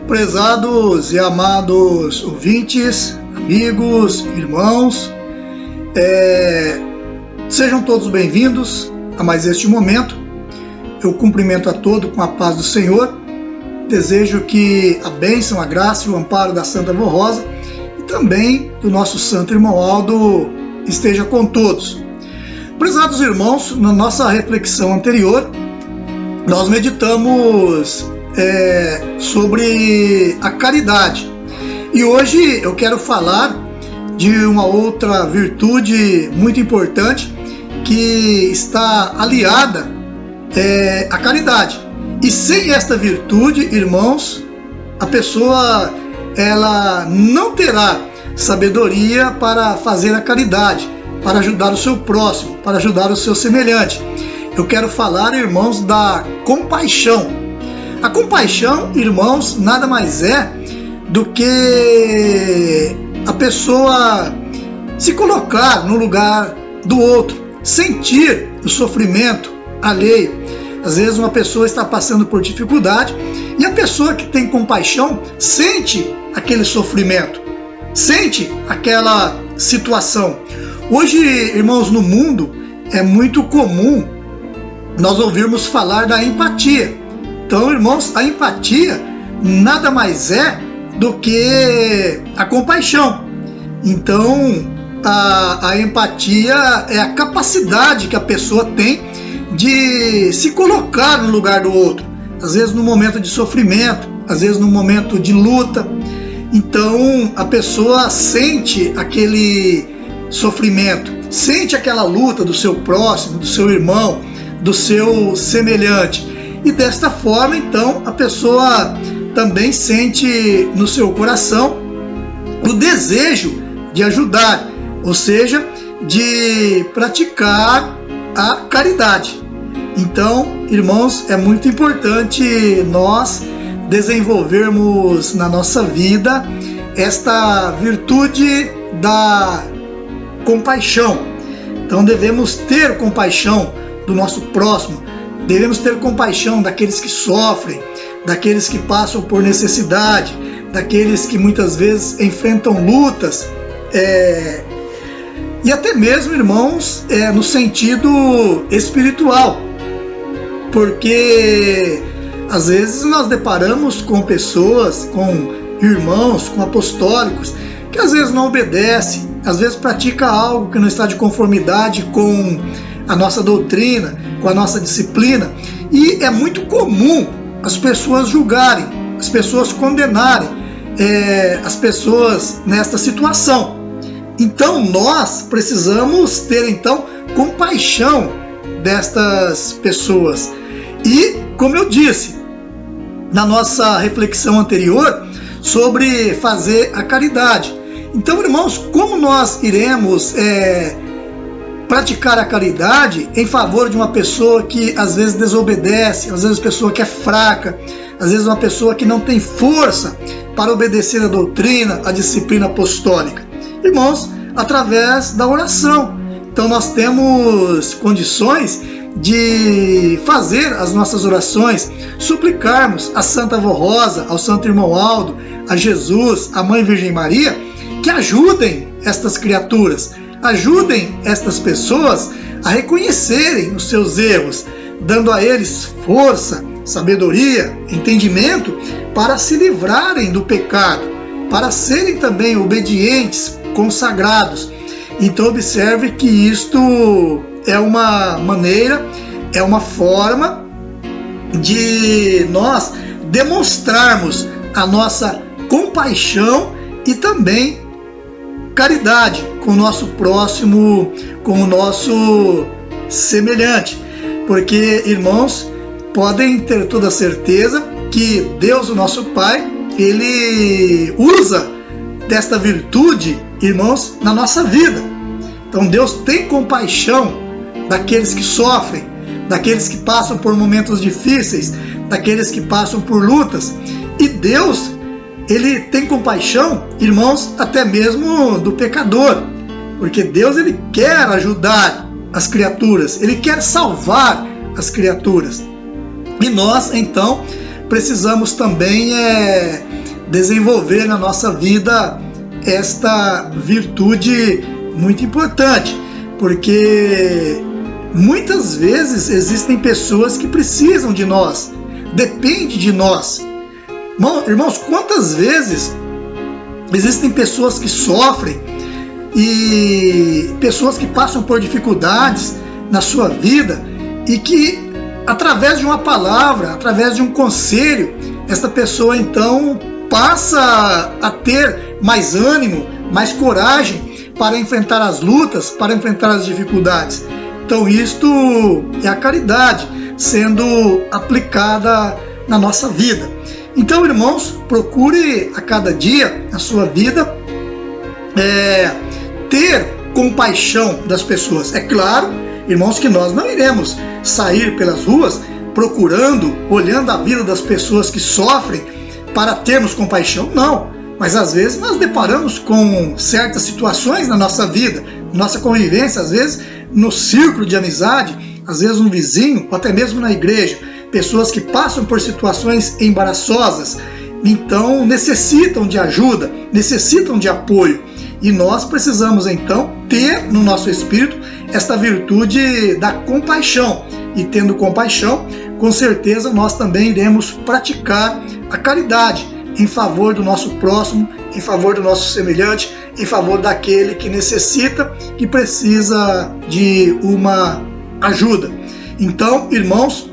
Prezados e amados ouvintes, amigos, irmãos, sejam todos bem-vindos a mais este momento. Eu cumprimento a todos com a paz do Senhor. Desejo que a bênção, a graça e o amparo da Santa Avó Rosa e também do nosso Santo Irmão Aldo esteja com todos. Prezados irmãos, na nossa reflexão anterior, nós meditamos sobre a caridade. E hoje eu quero falar de uma outra virtude muito importante que está aliada à caridade. E sem esta virtude, irmãos, a pessoa ela não terá sabedoria para fazer a caridade, para ajudar o seu próximo, para ajudar o seu semelhante. Eu quero falar, irmãos, da compaixão. A compaixão, irmãos, nada mais é do que a pessoa se colocar no lugar do outro, sentir o sofrimento alheio. Às vezes uma pessoa está passando por dificuldade e a pessoa que tem compaixão sente aquele sofrimento, sente aquela situação. Hoje, irmãos, no mundo é muito comum nós ouvirmos falar da empatia. Então, irmãos, a empatia nada mais é do que a compaixão. Então, a empatia é a capacidade que a pessoa tem de se colocar no lugar do outro. Às vezes no momento de sofrimento, às vezes no momento de luta. Então, a pessoa sente aquele sofrimento, sente aquela luta do seu próximo, do seu irmão, do seu semelhante. E desta forma, então, a pessoa também sente no seu coração o desejo de ajudar, ou seja, de praticar a caridade. Então, irmãos, é muito importante nós desenvolvermos na nossa vida esta virtude da compaixão. Então, devemos ter compaixão do nosso próximo. Devemos ter compaixão daqueles que sofrem, daqueles que passam por necessidade, daqueles que muitas vezes enfrentam lutas, e até mesmo, irmãos, no sentido espiritual, porque às vezes nós deparamos com pessoas, com irmãos, com apostólicos, que às vezes não obedecem, às vezes pratica algo que não está de conformidade com a nossa doutrina, com a nossa disciplina, e é muito comum as pessoas julgarem, as pessoas condenarem as pessoas nesta situação. Então nós precisamos ter então compaixão destas pessoas. E como eu disse na nossa reflexão anterior sobre fazer a caridade. Então, irmãos, como nós iremos praticar a caridade em favor de uma pessoa que às vezes desobedece, às vezes uma pessoa que é fraca, às vezes uma pessoa que não tem força para obedecer a doutrina, a disciplina apostólica? Irmãos, através da oração. Então nós temos condições de fazer as nossas orações, suplicarmos a Santa Avó Rosa, ao Santo Irmão Aldo, a Jesus, a Mãe Virgem Maria, que ajudem estas criaturas, ajudem estas pessoas a reconhecerem os seus erros, dando a eles força, sabedoria, entendimento para se livrarem do pecado, para serem também obedientes, consagrados. Então observe que isto é uma maneira, é uma forma de nós demonstrarmos a nossa compaixão e também caridade com o nosso próximo, com o nosso semelhante. Porque, irmãos, podem ter toda a certeza que Deus, o nosso Pai, Ele usa desta virtude, irmãos, na nossa vida. Então Deus tem compaixão daqueles que sofrem, daqueles que passam por momentos difíceis, daqueles que passam por lutas. E Deus, Ele tem compaixão, irmãos, até mesmo do pecador, porque Deus, Ele quer ajudar as criaturas, Ele quer salvar as criaturas. E nós, então, precisamos também desenvolver na nossa vida esta virtude muito importante, porque muitas vezes existem pessoas que precisam de nós, depende de nós. Irmãos, quantas vezes existem pessoas que sofrem e pessoas que passam por dificuldades na sua vida e que, através de uma palavra, através de um conselho, esta pessoa então passa a ter mais ânimo, mais coragem para enfrentar as lutas, para enfrentar as dificuldades. Então isto é a caridade sendo aplicada na nossa vida. Então, irmãos, procure a cada dia na sua vida ter compaixão das pessoas. É claro, irmãos, que nós não iremos sair pelas ruas procurando, olhando a vida das pessoas que sofrem para termos compaixão, não. Mas às vezes nós deparamos com certas situações na nossa vida, nossa convivência, às vezes no círculo de amizade, às vezes um vizinho, ou até mesmo na igreja, pessoas que passam por situações embaraçosas, então necessitam de ajuda, necessitam de apoio. E nós precisamos então ter no nosso espírito esta virtude da compaixão. E tendo compaixão, com certeza nós também iremos praticar a caridade em favor do nosso próximo, em favor do nosso semelhante, em favor daquele que necessita, que precisa de uma ajuda. Então, irmãos,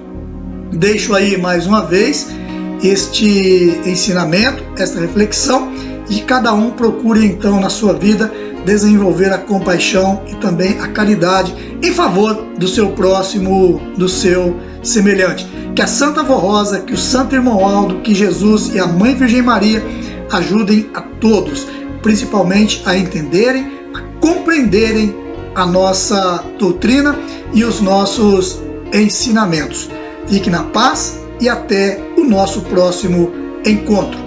deixo aí mais uma vez este ensinamento, esta reflexão, e cada um procure então na sua vida desenvolver a compaixão e também a caridade em favor do seu próximo, do seu semelhante. Que a Santa Avó Rosa, que o Santo Irmão Aldo, que Jesus e a Mãe Virgem Maria ajudem a todos, principalmente a entenderem, a compreenderem a nossa doutrina e os nossos ensinamentos. Fique na paz e até o nosso próximo encontro.